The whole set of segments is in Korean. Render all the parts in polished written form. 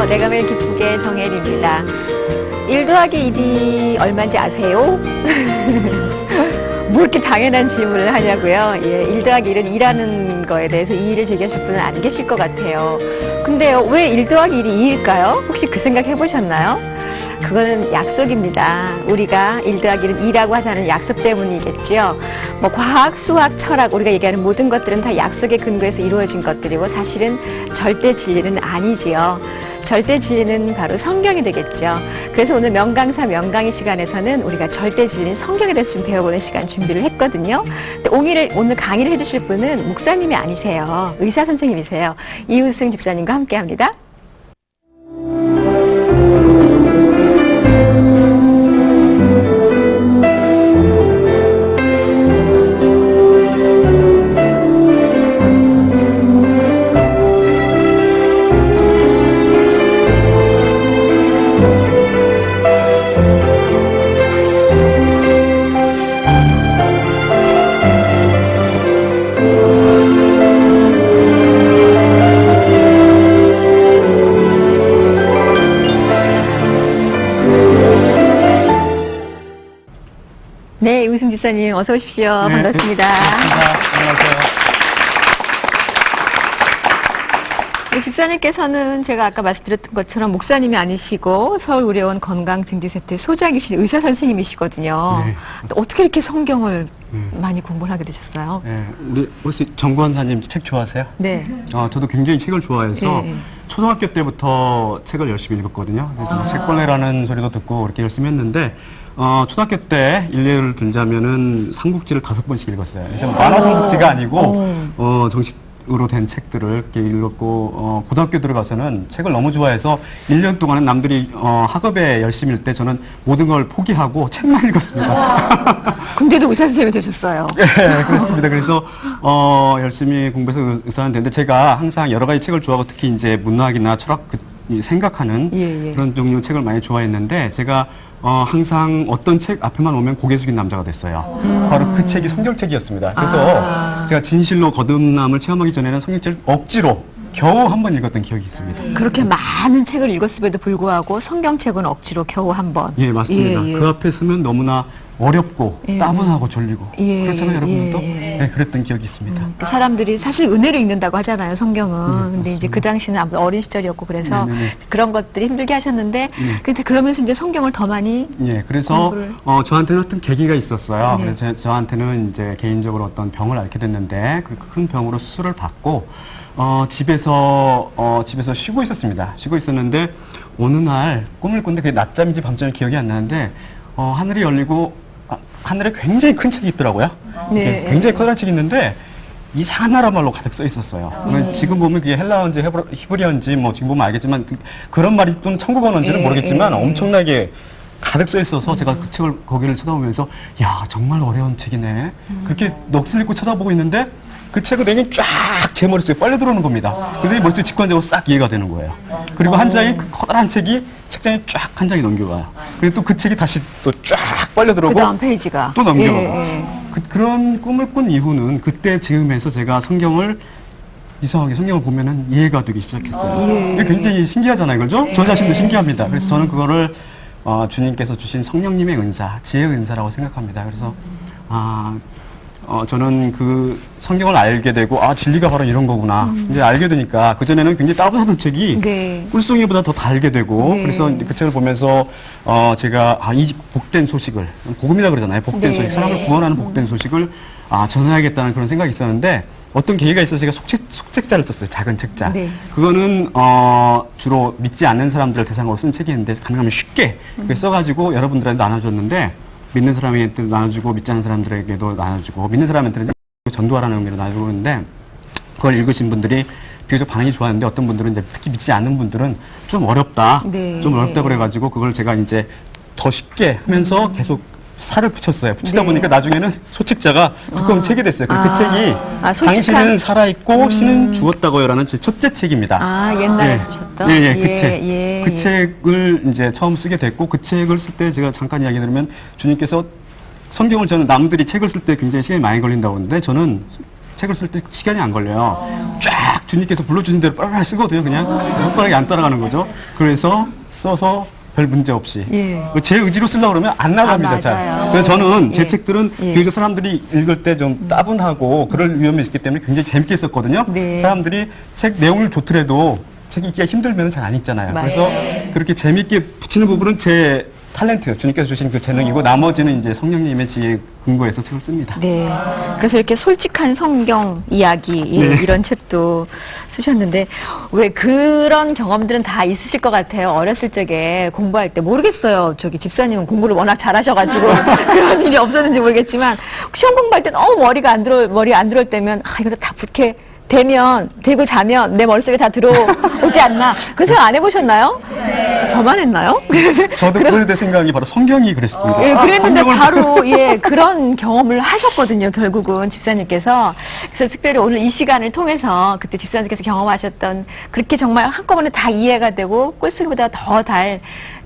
안녕하세요. 내가 매일 기쁘게 정혜리입니다. 1 더하기 1이 얼마인지 아세요? 뭐 이렇게 당연한 질문을 하냐고요? 예, 1 더하기 1은 2라는 거에 대해서 이의를 제기하실 분은 안 계실 것 같아요. 근데요, 왜 1 더하기 1이 2일까요? 혹시 그 생각 해보셨나요? 그거는 약속입니다. 우리가 1 더하기 1은 2라고 하자는 약속 때문이겠죠. 뭐 과학, 수학, 철학, 우리가 얘기하는 모든 것들은 다 약속에 근거해서 이루어진 것들이고 사실은 절대 진리는 아니지요. 절대 진리는 바로 성경이 되겠죠. 그래서 오늘 명강사 명강의 시간에서는 우리가 절대 진리인 성경에 대해서 좀 배워보는 시간 준비를 했거든요. 근데 오늘 강의를 해주실 분은 목사님이 아니세요. 의사 선생님이세요. 이우승 집사님과 함께합니다. 네, 이우승 집사님 어서 오십시오. 네, 반갑습니다. 안녕하세요. 네, 집사님께서는 제가 아까 말씀드렸던 것처럼 목사님이 아니시고 서울의료원 건강증진센터 소장이신 의사 선생님이시거든요. 네. 어떻게 이렇게 성경을 많이 공부를 하게 되셨어요? 네, 우리 혹시 정권사님 책 좋아하세요? 네. 저도 굉장히 책을 좋아해서 네. 초등학교 때부터 책을 열심히 읽었거든요. 그래서 책벌레라는 소리도 듣고 그렇게 열심히 했는데 초등학교 때 일례를 들자면은 삼국지를 5번씩 읽었어요. 그래서 만화 삼국지가 아니고 정식으로 된 책들을 그렇게 읽었고 고등학교 들어가서는 책을 너무 좋아해서 1년 동안은 남들이 학업에 열심히 일 때 저는 모든 걸 포기하고 책만 읽었습니다. 근데도 의사 선생님이 되셨어요. 네, 그렇습니다. 그래서 열심히 공부해서 의사는 됐는데 제가 항상 여러 가지 책을 좋아하고 특히 이제 문학이나 철학 생각하는 그런 종류 책을 많이 좋아했는데 제가 항상 어떤 책 앞에만 오면 고개 숙인 남자가 됐어요. 바로 그 책이 성경책이었습니다. 그래서 제가 진실로 거듭남을 체험하기 전에는 성경책을 억지로 겨우 한 번 읽었던 기억이 있습니다. 그렇게 많은 책을 읽었음에도 불구하고 성경책은 억지로 겨우 한 번. 예, 맞습니다. 그 앞에 서면 너무나 어렵고 따분하고 졸리고 그렇잖아요, 여러분들도? 네, 그랬던 기억이 있습니다. 사람들이 사실 은혜로 읽는다고 하잖아요, 성경은. 근데 이제 그 당시는 아무튼 어린 시절이었고 그래서 그런 것들이 힘들게 하셨는데 근데 그러면서 이제 성경을 더 많이 그래서 저한테는 어떤 계기가 있었어요. 그래서 저한테는 이제 개인적으로 어떤 병을 앓게 됐는데 그 큰 병으로 수술을 받고 집에서 쉬고 있었습니다. 쉬고 있었는데 어느 날 꿈을 꿨는데 그게 낮잠인지 밤잠인지 기억이 안 나는데 하늘이 열리고 하늘에 굉장히 큰 책이 있더라고요. 굉장히 커다란 책이 있는데 이상한 나라 말로 가득 써 있었어요. 지금 보면 그게 헬라어인지 히브리어인지 뭐 지금 보면 알겠지만 그런 말이 또는 천국어인지는 모르겠지만 엄청나게 가득 써 있어서 제가 그 책을 거기를 쳐다보면서 야 정말 어려운 책이네. 그렇게 넋을 잃고 쳐다보고 있는데 그 책의 내용이 쫙 제 머릿속에 빨려 들어오는 겁니다. 근데 머릿속에 직관적으로 싹 이해가 되는 거예요. 그리고 한 장이 그 커다란 책이 책장에 쫙 한 장이 넘겨가요. 그리고 또 그 책이 다시 또 쫙 빨려 들어오고 그 다음 페이지가 또 넘겨가고 그런 꿈을 꾼 이후는 그때 즈음에서 제가 이상하게 성경을 보면은 이해가 되기 시작했어요. 이게 굉장히 신기하잖아요, 그죠? 저 자신도 신기합니다. 그래서 저는 그거를 주님께서 주신 성령님의 은사, 지혜의 은사라고 생각합니다. 그래서 저는 그 성경을 알게 되고 진리가 바로 이런 거구나 이제 알게 되니까 그전에는 굉장히 따분하던 책이 꿀송이보다 더 달게 되고 그래서 그 책을 보면서 제가 이 복된 소식을 복음이라 그러잖아요. 복된 소식, 사람을 구원하는 복된 소식을 전해야겠다는 그런 생각이 있었는데 어떤 계기가 있어서 제가 속책자를 썼어요. 작은 책자. 그거는 주로 믿지 않는 사람들을 대상으로 쓴 책이었는데 가능하면 쉽게 써가지고 여러분들한테 나눠줬는데 믿는 사람에게 나눠주고 믿지 않는 사람들에게도 나눠주고 믿는 사람한테는 전도하라는 의미로 나눠주고 있는데 그걸 읽으신 분들이 비교적 반응이 좋았는데 어떤 분들은 이제 특히 믿지 않는 분들은 좀 어렵다 좀 어렵다 그래가지고 그걸 제가 이제 더 쉽게 하면서 계속 살을 붙였어요. 붙이다 보니까 나중에는 소책자가 두꺼운 책이 됐어요. 그 책이 당신은 살아있고 신은 죽었다고요라는 제 첫째 책입니다. 옛날에 쓰셨던? 그 책. 그 책을 이제 처음 쓰게 됐고 그 책을 쓸 때 제가 잠깐 이야기 드리면 주님께서 성경을 저는 남들이 책을 쓸 때 굉장히 시간이 많이 걸린다고 하는데 저는 책을 쓸 때 시간이 안 걸려요. 쫙 막 주님께서 불러주신 대로 빨리 쓰거든요. 그냥 손가락이 안 따라가는 거죠. 그래서 써서 별 문제 없이 제 의지로 쓰려고 그러면 안 나갑니다. 잘. 그래서 저는 제 책들은 비교적 사람들이 읽을 때 좀 따분하고 그럴 위험이 있기 때문에 굉장히 재밌게 썼거든요. 사람들이 책 내용을 좋더라도 책이 읽기가 힘들면 잘 안 읽잖아요. 그래서 그렇게 재밌게 붙이는 부분은 제 탤런트, 주님께서 주신 그 재능이고 나머지는 이제 성령님의 지혜에 근거해서 책을 씁니다. 네. 그래서 이렇게 솔직한 성경 이야기 이런 책도 쓰셨는데 왜 그런 경험들은 다 있으실 것 같아요. 어렸을 적에 공부할 때 모르겠어요. 저기 집사님은 공부를 워낙 잘하셔가지고 그런 일이 없었는지 모르겠지만 시험 공부할 때 너무 머리 안 들어올 때면 이것도 다 붙게 되고 자면 내 머릿속에 다 들어오지 않나. 그런 생각 안 해보셨나요? 저만 했나요? 저도 그럴 때 생각이 바로 성경이 그랬습니다. 예, 그랬는데 바로 그런 경험을 하셨거든요. 결국은 집사님께서. 그래서 특별히 오늘 이 시간을 통해서 그때 집사님께서 경험하셨던 그렇게 정말 한꺼번에 다 이해가 되고 꿀속보다 더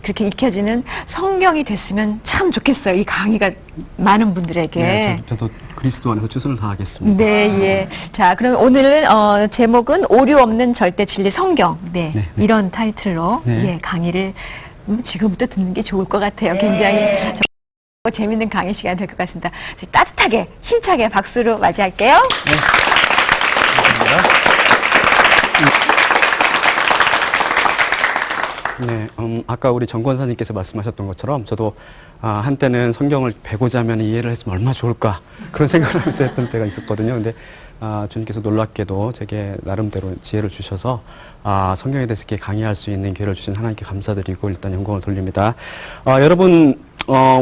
그렇게 익혀지는 성경이 됐으면 참 좋겠어요. 이 강의가 많은 분들에게. 네, 저도 그리스도 안에서 최선을 다하겠습니다. 네, 예. 자, 그럼 오늘은 제목은 오류 없는 절대 진리 성경. 네, 이런 타이틀로 강의를 지금부터 듣는 게 좋을 것 같아요. 굉장히 재밌는 강의 시간이 될 것 같습니다. 따뜻하게 힘차게 박수로 맞이할게요. 네. 감사합니다. 네, 아까 우리 정 권사님께서 말씀하셨던 것처럼 저도 한때는 성경을 배고자 하면 이해를 했으면 얼마나 좋을까 그런 생각을 하면서 했던 때가 있었거든요. 근데 주님께서 놀랍게도 제게 나름대로 지혜를 주셔서 성경에 대해서 이렇게 강의할 수 있는 기회를 주신 하나님께 감사드리고 일단 영광을 돌립니다. 여러분,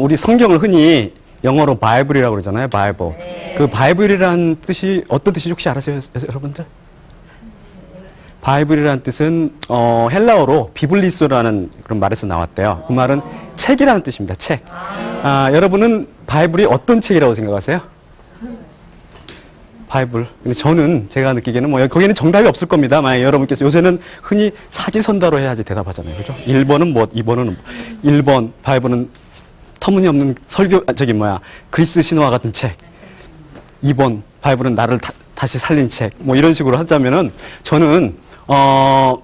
우리 성경을 흔히 영어로 바이블이라고 그러잖아요. 바이블. 그 바이블이라는 뜻이 어떤 뜻인지 혹시 아세요, 여러분들? 바이블이라는 뜻은 헬라어로 비블리스라는 그런 말에서 나왔대요. 그 말은 책이라는 뜻입니다. 책. 여러분은 바이블이 어떤 책이라고 생각하세요? 바이블. 근데 저는 제가 느끼기에는 거기에는 정답이 없을 겁니다. 만약에 여러분께서 요새는 흔히 사지선다로 해야지 대답하잖아요. 그죠? 1번은 뭐, 2번은 1번 바이블은 터무니없는 그리스 신화 같은 책. 2번 바이블은 나를 다시 살린 책. 뭐 이런 식으로 하자면은 저는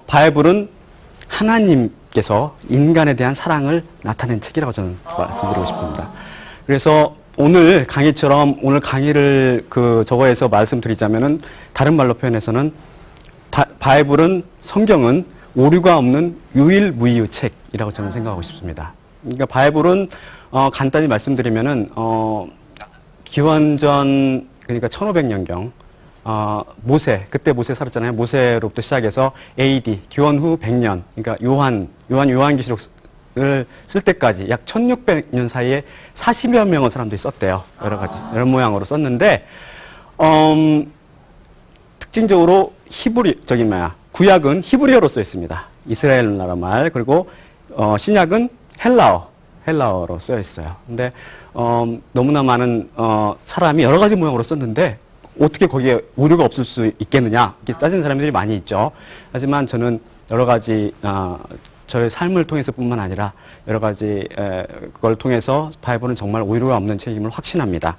바이블은 하나님께서 인간에 대한 사랑을 나타낸 책이라고 저는 말씀드리고 싶습니다. 그래서 오늘 강의처럼 오늘 강의를 저거에서 말씀드리자면은 다른 말로 표현해서는 바이블은 성경은 오류가 없는 유일무이의 책이라고 저는 생각하고 싶습니다. 그러니까 바이블은 간단히 말씀드리면은 기원전 그러니까 1500년경 그때 모세 살았잖아요. 모세로부터 시작해서 AD, 기원 후 100년, 그러니까 요한계시록을 쓸 때까지 약 1600년 사이에 40여 명의 사람들이 썼대요. 여러 모양으로 썼는데, 특징적으로 구약은 히브리어로 써 있습니다. 이스라엘 나라 말, 그리고, 신약은 헬라어로 써 있어요. 근데, 너무나 많은, 사람이 여러 가지 모양으로 썼는데, 어떻게 거기에 오류가 없을 수 있겠느냐 이렇게 따지는 사람들이 많이 있죠. 하지만 저는 여러 가지 저의 삶을 통해서뿐만 아니라 여러 가지 그걸 통해서 바이블은 정말 오류가 없는 책임을 확신합니다.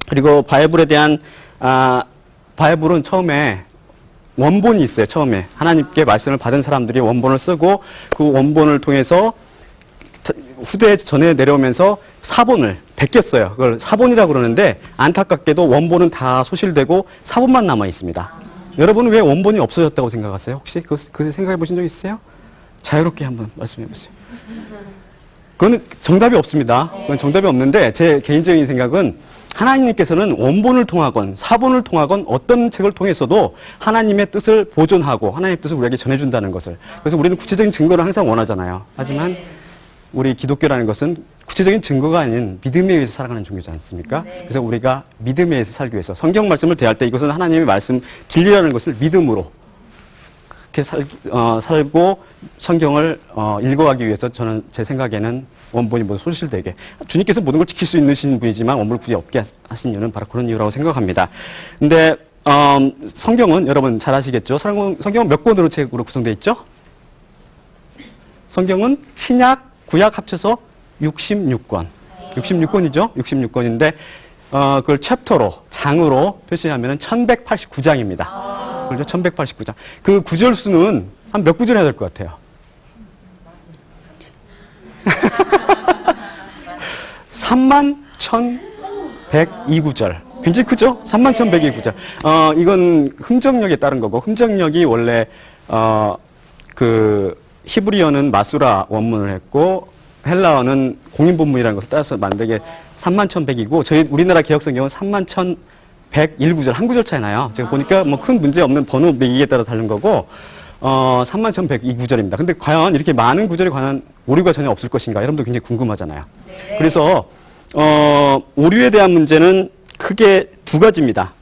그리고 바이블에 대한 바이블은 처음에 원본이 있어요. 처음에 하나님께 말씀을 받은 사람들이 원본을 쓰고 그 원본을 통해서 후대에 전해 내려오면서 사본을 베꼈어요. 그걸 사본이라고 그러는데 안타깝게도 원본은 다 소실되고 사본만 남아 있습니다. 여러분은 왜 원본이 없어졌다고 생각하세요? 혹시 그 생각해 보신 적 있으세요? 자유롭게 한번 말씀해 보세요. 그거는 정답이 없습니다. 그건 정답이 없는데 제 개인적인 생각은 하나님께서는 원본을 통하건 사본을 통하건 어떤 책을 통해서도 하나님의 뜻을 보존하고 하나님의 뜻을 우리에게 전해준다는 것을. 그래서 우리는 구체적인 증거를 항상 원하잖아요. 하지만 우리 기독교라는 것은 구체적인 증거가 아닌 믿음에 의해서 살아가는 종교지 않습니까? 그래서 우리가 믿음에 의해서 살기 위해서 성경 말씀을 대할 때 이것은 하나님의 말씀 진리라는 것을 믿음으로 그렇게 살고 성경을 읽어가기 위해서 저는 제 생각에는 원본이 모두 소실되게 주님께서 모든 걸 지킬 수 있는 분이지만 원본을 굳이 없게 하신 이유는 바로 그런 이유라고 생각합니다. 근데 성경은 여러분 잘 아시겠죠? 성경은 몇 권으로 책으로 구성되어 있죠? 성경은 신약 구약 합쳐서 66권. 66권이죠? 66권인데, 그걸 챕터로, 장으로 표시하면 1189장입니다. 그렇죠? 1189장. 그 구절 수는 한 몇 구절 해야 될 것 같아요? 31,102구절. 굉장히 크죠? 31,102구절. 이건 흠정력에 따른 거고, 흠정력이 원래, 그, 히브리어는 마수라 원문을 했고, 헬라어는 공인본문이라는 것을 따라서 만들게 31,100이고, 저희 우리나라 개혁성경은 31,101구절, 한 구절 차이 나요. 제가 보니까 뭐 큰 문제 없는 번호 매기에 따라 다른 거고, 31,102구절입니다. 근데 과연 이렇게 많은 구절에 관한 오류가 전혀 없을 것인가? 여러분도 굉장히 궁금하잖아요. 네. 그래서, 오류에 대한 문제는 크게 두 가지입니다.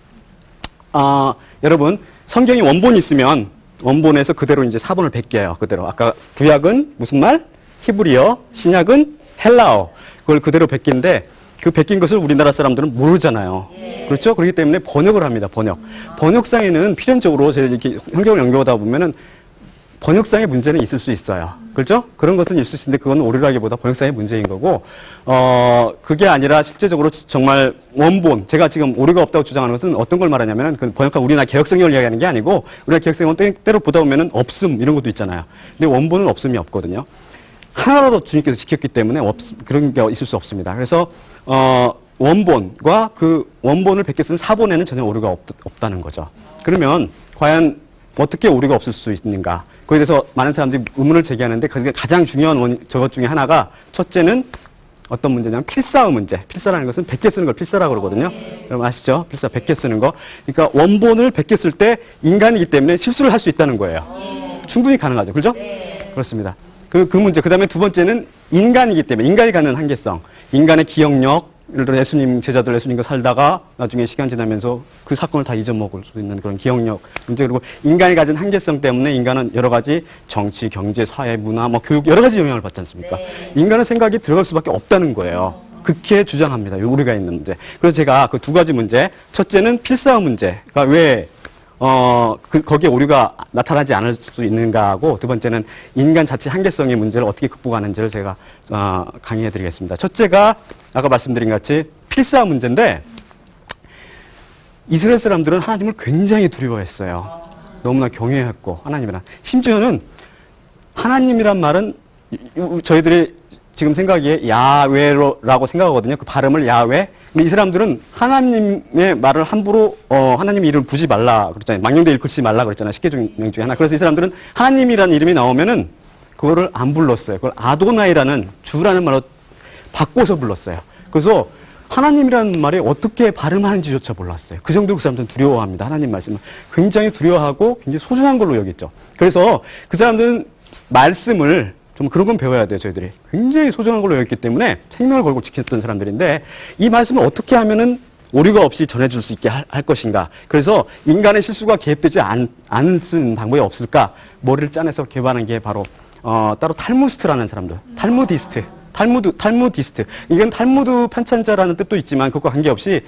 여러분, 성경이 원본이 있으면 원본에서 그대로 이제 사본을 베껴요. 그대로. 아까 구약은 무슨 말? 히브리어, 신약은 헬라어. 그걸 그대로 베낀데 그 베낀 것을 우리나라 사람들은 모르잖아요. 그렇죠? 그렇기 때문에 번역을 합니다. 번역상에는 필연적으로 제가 이렇게 성경을 연구하다 보면은 번역상의 문제는 있을 수 있어요. 그렇죠? 그런 것은 있을 수 있는데 그건 오류라기보다 번역상의 문제인 거고, 그게 아니라 실제적으로 정말 원본, 제가 지금 오류가 없다고 주장하는 것은 어떤 걸 말하냐면은 그 번역한 우리나라 개혁성경을 이야기하는 게 아니고, 우리나라 개혁성경은 때로 보다 보면은 없음, 이런 것도 있잖아요. 근데 원본은 없음이 없거든요. 하나라도 주님께서 지켰기 때문에 그런 게 있을 수 없습니다. 그래서, 원본과 그 원본을 베껴 쓴 사본에는 전혀 오류가 없다는 거죠. 그러면 과연 어떻게 오류가 없을 수 있는가? 거기에 대해서 많은 사람들이 의문을 제기하는데 그게 가장 중요한 저것 중에 하나가 첫째는 어떤 문제냐면 필사의 문제. 필사라는 것은 베껴 쓰는 걸 필사라고 그러거든요. 여러분 아시죠? 필사 베껴 쓰는 거. 그러니까 원본을 베껴 쓸 때 인간이기 때문에 실수를 할 수 있다는 거예요. 충분히 가능하죠. 그렇죠? 그렇습니다. 그 문제. 그 다음에 두 번째는 인간이기 때문에 인간이 갖는 한계성. 인간의 기억력. 예를 들어 예수님 제자들 예수님과 살다가 나중에 시간 지나면서 그 사건을 다 잊어먹을 수 있는 그런 기억력 문제. 그리고 인간이 가진 한계성 때문에 인간은 여러 가지 정치, 경제, 사회, 문화, 뭐 교육 여러 가지 영향을 받지 않습니까? 인간의 생각이 들어갈 수밖에 없다는 거예요. 그렇게 주장합니다. 우리가 있는 문제. 그래서 제가 그 두 가지 문제. 첫째는 필사의 문제가 왜 거기에 오류가 나타나지 않을 수 있는가 하고, 두 번째는 인간 자체 한계성의 문제를 어떻게 극복하는지를 제가, 강의해 드리겠습니다. 첫째가 아까 말씀드린 것 같이 필사 문제인데, 이스라엘 사람들은 하나님을 굉장히 두려워했어요. 너무나 경외했고, 하나님이란. 심지어는 하나님이란 말은 저희들이 지금 생각에 야외라고 생각하거든요. 그 발음을 야외. 근데 이 사람들은 하나님의 말을 함부로 하나님 이름을 부지 말라 그랬잖아요. 망령되 일컫지 말라 그랬잖아요. 10개 명 중에 하나. 그래서 이 사람들은 하나님이라는 이름이 나오면은 그거를 안 불렀어요. 그걸 아도나이라는 주라는 말로 바꿔서 불렀어요. 그래서 하나님이라는 말이 어떻게 발음하는지조차 몰랐어요. 그 정도로 그 사람들은 두려워합니다. 하나님 말씀을 굉장히 두려워하고 굉장히 소중한 걸로 여겼죠. 그래서 그 사람들은 말씀을 좀 그런 건 배워야 돼요, 저희들이. 굉장히 소중한 걸로 여겼기 때문에 생명을 걸고 지켰던 사람들인데, 이 말씀을 어떻게 하면은 오류가 없이 전해줄 수 있게 할 것인가. 그래서 인간의 실수가 개입되지 않는 방법이 없을까. 머리를 짜내서 개발한 게 바로, 따로 탈무스트라는 사람들. 탈무디스트. 이건 탈무드 편찬자라는 뜻도 있지만, 그것과 관계없이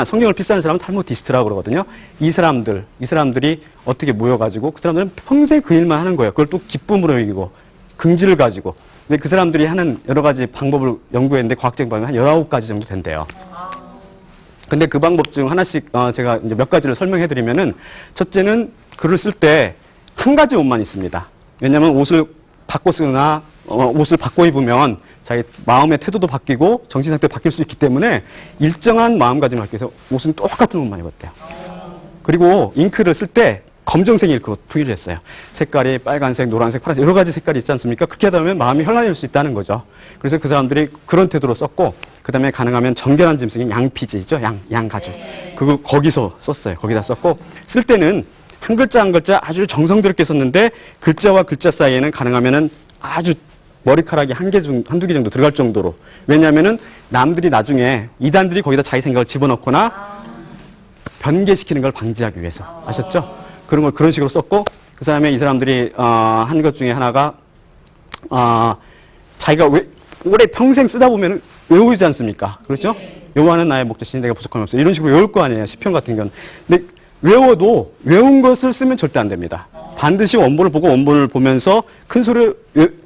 성경을 필사하는 사람은 탈무디스트라고 그러거든요. 이 사람들이 어떻게 모여가지고, 그 사람들은 평생 그 일만 하는 거예요. 그걸 또 기쁨으로 여기고, 긍지를 가지고. 근데 그 사람들이 하는 여러 가지 방법을 연구했는데 과학적인 방법이 한 19가지 정도 된대요. 근데 그 방법 중 하나씩 제가 이제 몇 가지를 설명해 드리면은, 첫째는 글을 쓸 때 한 가지 옷만 있습니다. 왜냐하면 옷을 바꿔 쓰거나 옷을 바꿔 입으면 자기 마음의 태도도 바뀌고 정신 상태도 바뀔 수 있기 때문에 일정한 마음가짐을 하기 위해서 옷은 똑같은 옷만 입었대요. 그리고 잉크를 쓸 때 검정색 잉크로 투기를 했어요. 색깔이 빨간색, 노란색, 파란색 여러 가지 색깔이 있지 않습니까? 그렇게 하다 보면 마음이 현란해질 수 있다는 거죠. 그래서 그 사람들이 그런 태도로 썼고, 그 다음에 가능하면 정결한 짐승인 양피지 있죠? 양가죽. 그거 거기서 썼어요. 거기다 썼고, 쓸 때는 한 글자 한 글자 아주 정성스럽게 썼는데, 글자와 글자 사이에는 가능하면은 아주 머리카락이 한두 개 정도 들어갈 정도로. 왜냐하면은 남들이 나중에 이단들이 거기다 자기 생각을 집어넣거나 변개시키는 걸 방지하기 위해서. 아셨죠? 그런 걸 그런 식으로 썼고, 그 다음에 이 사람들이 한 것 중에 하나가 자기가 오래 평생 쓰다 보면 외우지 않습니까? 그렇죠? 여호와는 나의 목자시니 내가 부족함이 없어. 이런 식으로 외울 거 아니에요. 시편 같은 경우는. 근데 외워도 외운 것을 쓰면 절대 안 됩니다. 반드시 원본을 보고 원본을 보면서 큰 소리를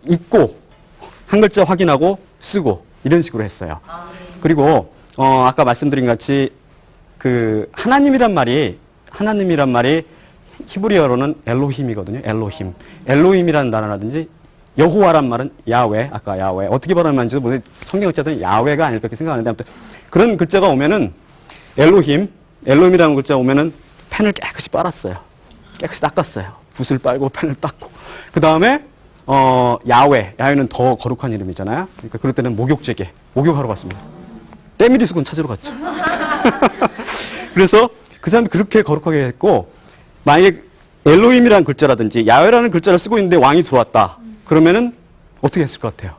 읽고 한 글자 확인하고 쓰고 이런 식으로 했어요. 그리고 아까 말씀드린 같이 그 하나님이란 말이 히브리어로는 엘로힘이거든요. 엘로힘. 엘로힘이라는 단어라든지 여호와란 말은 야훼, 아까 야훼. 어떻게 발음하는지도 모르겠는데 성경학자들은 야훼가 아닐까 이렇게 생각하는데 아무튼 그런 글자가 오면은 엘로힘이라는 글자 오면은 펜을 깨끗이 빨았어요. 깨끗이 닦았어요. 붓을 빨고 펜을 닦고. 그 다음에 야훼는 더 거룩한 이름이잖아요. 그러니까 그럴 때는 목욕제게, 목욕하러 갔습니다. 때밀이수건 찾으러 갔죠. 그래서 그 사람이 그렇게 거룩하게 했고, 만약에 엘로힘이라는 글자라든지 야훼라는 글자를 쓰고 있는데 왕이 들어왔다. 그러면은 어떻게 했을 것 같아요?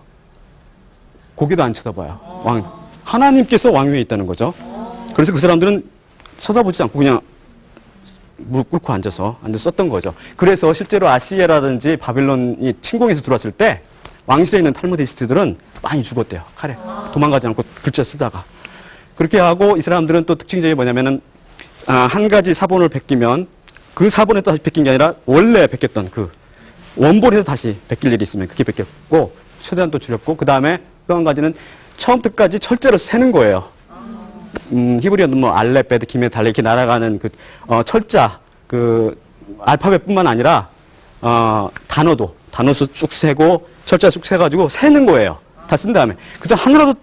고개도 안 쳐다봐요. 하나님께서 왕 위에 있다는 거죠. 그래서 그 사람들은 쳐다보지 않고 그냥 무릎 꿇고 앉아서 썼던 거죠. 그래서 실제로 아시리아라든지 바빌론이 침공해서 들어왔을 때 왕실에 있는 탈무디스트들은 많이 죽었대요. 칼에. 도망가지 않고 글자 쓰다가. 그렇게 하고 이 사람들은 또 특징적인 게 뭐냐면은 한 가지 사본을 베끼면 그 사본에 다시 베낀 게 아니라 원래 베꼈던 그 원본에서 다시 베낄 일이 있으면 그게 베꼈고 최대한 또 줄였고 그 다음에 또 한 가지는 처음부터 끝까지 철자를 세는 거예요. 히브리어는 뭐 알렙, 베드, 기메, 달레 이렇게 날아가는 그 철자 그 알파벳뿐만 아니라 단어수 쭉 세고 철자 쭉 세가지고 세는 거예요. 다 쓴 다음에 그래서 하나라도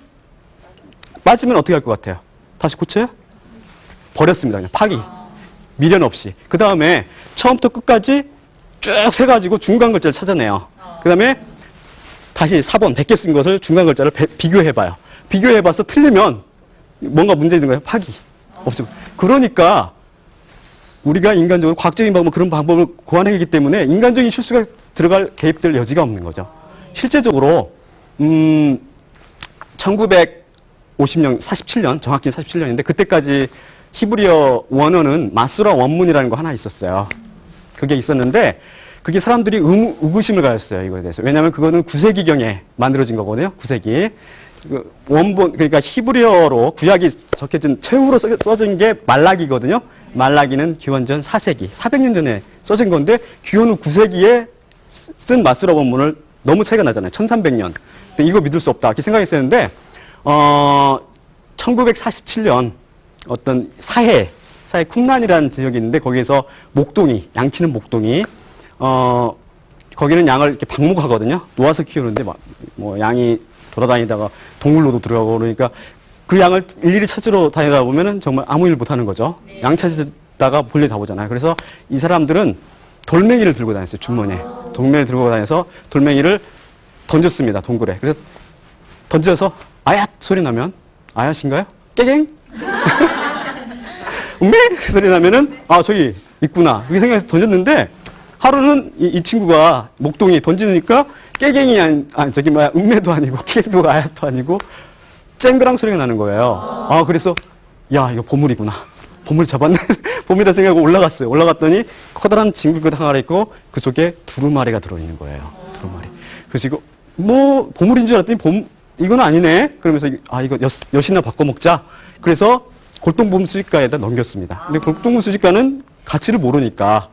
빠지면 어떻게 할 것 같아요? 다시 고쳐요? 버렸습니다. 그냥 파기. 미련 없이. 그 다음에 처음부터 끝까지 쭉 세가지고 중간 글자를 찾아내요. 그 다음에 다시 4번 100개 쓴 것을 중간 글자를 비교해봐요. 비교해봐서 틀리면 뭔가 문제 있는 거예요. 파기. 없어요. 그러니까 우리가 인간적으로 과학적인 방법 그런 방법을 고안하기 때문에 인간적인 실수가 들어갈 개입될 여지가 없는 거죠. 실제적으로 1950년 47년 정확히 47년인데 그때까지 히브리어 원어는 마수라 원문이라는 거 하나 있었어요. 그게 있었는데 그게 사람들이 의구심을 가졌어요. 이거에 대해서. 왜냐하면 그거는 9세기경에 만들어진 거거든요. 9세기. 원본 그러니까 히브리어로 구약이 적혀진 최후로 써진 게 말라기거든요. 말라기는 기원전 4세기 400년 전에 써진 건데 기원 후 9세기에 쓴 마수라 원문을 너무 차이가 나잖아요. 1300년. 근데 이거 믿을 수 없다. 이렇게 생각했었는데 1947년 어떤 사해 쿰란이라는 지역이 있는데 거기에서 목동이 양치는 목동이 거기는 양을 이렇게 방목하거든요. 놓아서 키우는데 뭐 양이 돌아다니다가 동물로도 들어가고 그러니까 그 양을 일일이 찾으러 다니다 보면은 정말 아무 일 못하는 거죠. 양 찾다가 볼일 다 보잖아요. 그래서 이 사람들은 돌멩이를 들고 다녔어요. 주머니에. 돌멩이를 들고 다녀서 돌멩이를 던졌습니다. 동굴에. 그래서 던져서 아얏 소리 나면 아얏인가요? 깨갱? 음메 소리 나면은 저기 있구나. 그렇게 생각해서 던졌는데 하루는 이 친구가 목동이 던지니까 깨갱이 음메도 아니고 깨도 아얏도 아니고 쨍그랑 소리가 나는 거예요. 그래서 야 이거 보물이구나. 보물 잡았네. 보물이라 생각하고 올라갔어요. 올라갔더니 커다란 징글그릇 하나 있고 그 속에 두루마리가 들어있는 거예요. 두루마리. 그래서 이거 뭐 보물인 줄 알았더니 이건 아니네. 그러면서 이거 엿이나 바꿔 먹자. 그래서 골동품 수집가에다 넘겼습니다. 근데 골동품 수집가는 가치를 모르니까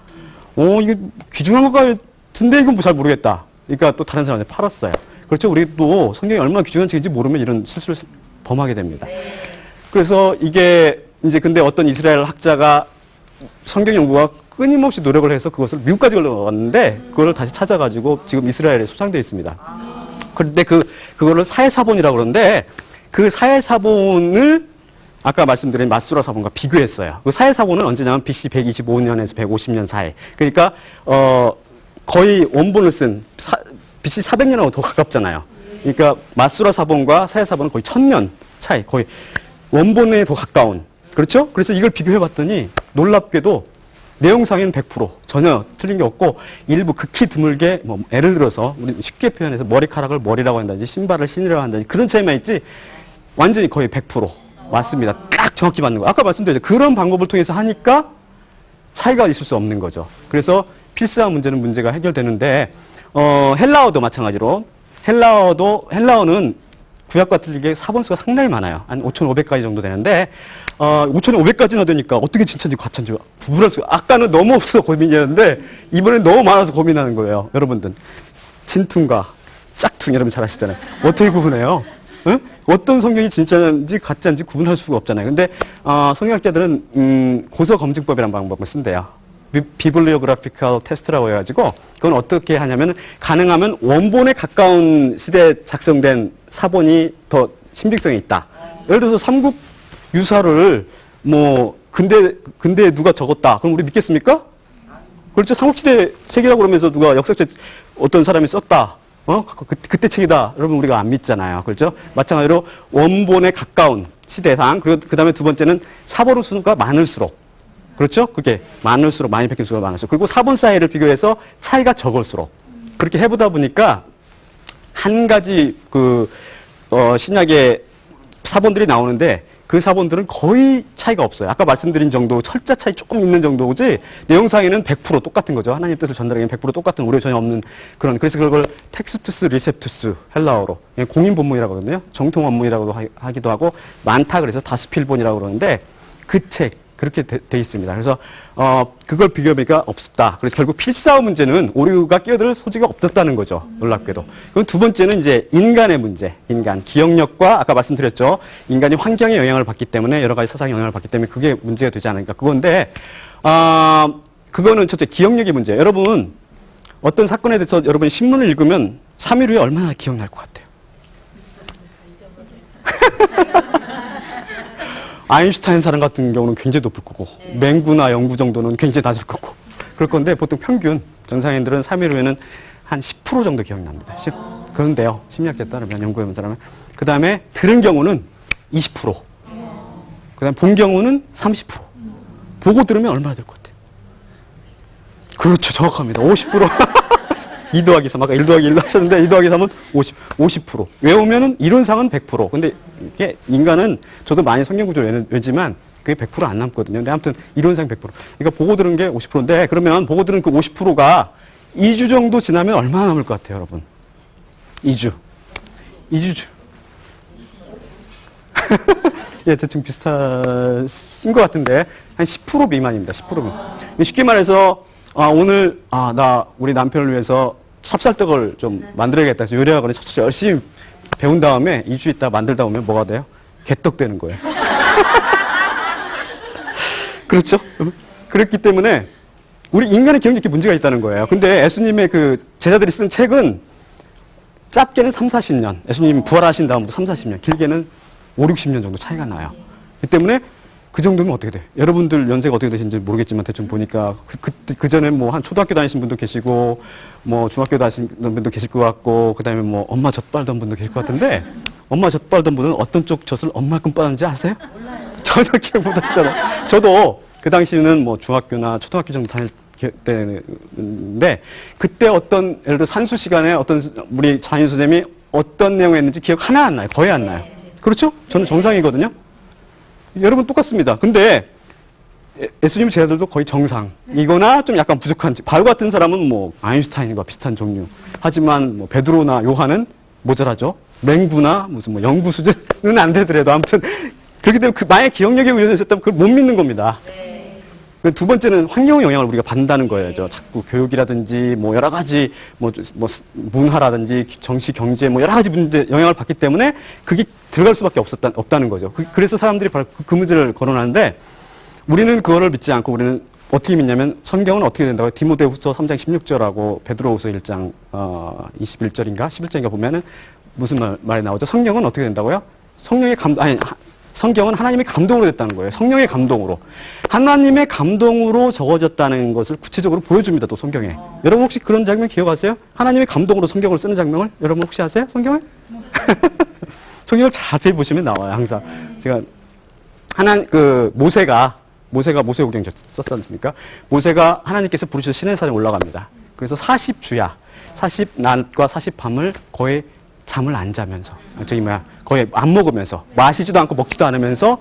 이게 귀중한 것 같은데 이건 잘 모르겠다. 그러니까 또 다른 사람한테 팔았어요. 그렇죠. 우리 또 성경이 얼마나 귀중한 책인지 모르면 이런 실수를 범하게 됩니다. 그래서 이게 이제 근데 어떤 이스라엘 학자가 성경 연구가 끊임없이 노력을 해서 그것을 미국까지 걸러왔는데 그걸 다시 찾아가지고 지금 이스라엘에 소장되어 있습니다. 그런데 그거를 사해사본이라고 그러는데 그 사해사본을 아까 말씀드린 마수라 사본과 비교했어요. 그 사해사본은 언제냐면 BC 125년에서 150년 사이. 그러니까 거의 원본을 쓴 BC 400년하고 더 가깝잖아요. 그러니까 마수라 사본과 사해사본은 거의 1000년 차이. 거의 원본에 더 가까운. 그렇죠? 그래서 이걸 비교해봤더니 놀랍게도 내용상에는 100% 전혀 틀린 게 없고 일부 극히 드물게 뭐 예를 들어서 우리 쉽게 표현해서 머리카락을 머리라고 한다든지 신발을 신이라고 한다든지 그런 차이만 있지 완전히 거의 100% 맞습니다. 딱 정확히 맞는 거. 아까 말씀드렸죠. 그런 방법을 통해서 하니까 차이가 있을 수 없는 거죠. 그래서 필사화 문제는 문제가 해결되는데 헬라어도 마찬가지로 헬라어는 구약과 틀리게 사본수가 상당히 많아요. 한 5,500가지 정도 되는데 5,500가지나 되니까 어떻게 진짜인지 가짜인지 구분할 수가 아까는 너무 없어서 고민이었는데 이번엔 너무 많아서 고민하는 거예요. 여러분들 진퉁과 짝퉁 여러분 잘 아시잖아요. 어떻게 구분해요? 응? 어떤 성경이 진짜인지 가짜인지 구분할 수가 없잖아요. 근데 성경학자들은 고소 검증법이라는 방법을 쓴대요. 비블리오그래피컬 테스트라고 해가지고 그건 어떻게 하냐면 가능하면 원본에 가까운 시대에 작성된 사본이 더 신빙성이 있다. 예를 들어서 삼국 유사를 뭐 근대에 누가 적었다. 그럼 우리 믿겠습니까? 그렇죠. 삼국시대 책이라고 그러면서 누가 역사책 어떤 사람이 썼다. 그때 책이다. 여러분 우리가 안 믿잖아요. 그렇죠? 마찬가지로 원본에 가까운 시대상 그리고 그 다음에 두 번째는 사본 수가 많을수록 그렇죠? 그게 많을수록 많이 베낀 수가 많을수록 그리고 사본 사이를 비교해서 차이가 적을수록 그렇게 해보다 보니까 한 가지 신약의 사본들이 나오는데 그 사본들은 거의 차이가 없어요. 아까 말씀드린 정도 철자 차이 조금 있는 정도지 내용상에는 100% 똑같은 거죠. 하나님 뜻을 전달하기엔 100% 똑같은 오류 전혀 없는 그런 그래서 그걸 텍스투스 리셉투스 헬라어로 공인 본문이라고 그러거든요. 정통 원문이라고 하기도 하고 많다 그래서 다스필본이라고 그러는데 그 책 그렇게 돼 있습니다. 그래서 그걸 비교해보니까 없었다. 그래서 결국 필사어 문제는 오류가 끼어들 소지가 없었다는 거죠. 놀랍게도. 그럼 두 번째는 이제 인간의 문제. 인간 기억력과 아까 말씀드렸죠. 인간이 환경에 영향을 받기 때문에 여러 가지 사상에 영향을 받기 때문에 그게 문제가 되지 않으니까 그건데 그거는 첫째 기억력의 문제. 여러분 어떤 사건에 대해서 여러분이 신문을 읽으면 3일 후에 얼마나 기억날 것 같아요? 아인슈타인 사람 같은 경우는 굉장히 높을 거고 맹구나 영구 정도는 굉장히 낮을 거고 그럴 건데 보통 평균 정상인들은 3일 후에는 한 10% 정도 기억납니다. 그런데요. 심리학자에 따르면 연구해본 사람은 그 다음에 들은 경우는 20% 그 다음에 본 경우는 30% 보고 들으면 얼마나 될 것 같아요? 그렇죠. 정확합니다. 50% 2 더하기 3 아까 1 더하기 1 하셨는데 2 더하기 3은 50% 외우면은 이론상은 100% 근데 이게 인간은 저도 많이 성경 구조를 외지만 그게 100% 안 남거든요. 근데 아무튼 이론상 100% 그러니까 보고 들은 게 50%인데 그러면 보고 들은 그 50%가 2주 정도 지나면 얼마나 남을 것 같아요, 여러분? 2주 예, 대충 비슷하신 것 같은데 한 10% 미만입니다. 10% 미만. 쉽게 말해서 오늘 우리 남편을 위해서 찹쌀떡을 좀 만들어야겠다 해서 요리학원에 찹쌀 열심히 배운 다음에 2주 있다 만들다 보면 뭐가 돼요? 개떡 되는 거예요. 그렇죠? 그렇기 때문에 우리 인간의 기억력에 이렇게 문제가 있다는 거예요. 근데 예수님의 그 제자들이 쓴 책은 짧게는 3, 40년, 예수님이 부활하신 다음부터 3, 40년, 길게는 5, 60년 정도 차이가 나요. 그 때문에 그 정도면 어떻게 돼? 여러분들 연세가 어떻게 되시는지 모르겠지만 대충 보니까 그 전에 뭐 한 초등학교 다니신 분도 계시고 뭐 중학교 다니신 분도 계실 것 같고 그다음에 뭐 엄마 젖 빨던 분도 계실 것 같은데 엄마 젖 빨던 분은 어떤 쪽 젖을 얼마큼 빨았는지 아세요? 전혀 기억 못 하잖아요. 저도 그 당시에는 뭐 중학교나 초등학교 정도 다닐 때인데 그때 어떤 예를 들어 산수 시간에 어떤 우리 담임 선생님이 어떤 내용을 했는지 기억 하나 안 나요. 거의 안 나요. 그렇죠? 저는 정상이거든요. 여러분 똑같습니다. 근데 예수님 제자들도 거의 정상이거나 좀 약간 부족한 바울 같은 사람은 뭐 아인슈타인과 비슷한 종류. 하지만 뭐 베드로나 요한은 모자라죠. 맹구나 무슨 뭐 연구 수준은 안 되더라도 아무튼 그렇기 때문에 만약 기억력에 우연이 있었다면 그걸 못 믿는 겁니다. 두 번째는 환경의 영향을 우리가 받는다는 거예요. 자꾸 교육이라든지 뭐 여러 가지 뭐 문화라든지 정치, 경제 뭐 여러 가지 문제 영향을 받기 때문에 그게 들어갈 수밖에 없다는 거죠. 그래서 사람들이 바로 그 문제를 거론하는데 우리는 그거를 믿지 않고 우리는 어떻게 믿냐면 성경은 어떻게 된다고요? 디모데후서 3장 16절하고 베드로후서 1장 21절인가 11절인가 보면은 무슨 말이 나오죠? 성경은 어떻게 된다고요? 성경은 하나님의 감동으로 됐다는 거예요. 성령의 감동으로. 하나님의 감동으로 적어졌다는 것을 구체적으로 보여줍니다. 또 성경에. 여러분 혹시 그런 장면 기억하세요? 하나님의 감동으로 성경을 쓰는 장면을 여러분 혹시 아세요? 성경을? 성경을 자세히 보시면 나와요. 항상. 제가 모세가 모세오경 썼지 않습니까? 모세가 하나님께서 부르셔서 시내산에 올라갑니다. 그래서 40주야, 40낮과 40밤을 거의 잠을 안 자면서, 거의 안 먹으면서, 마시지도 않고 먹지도 않으면서,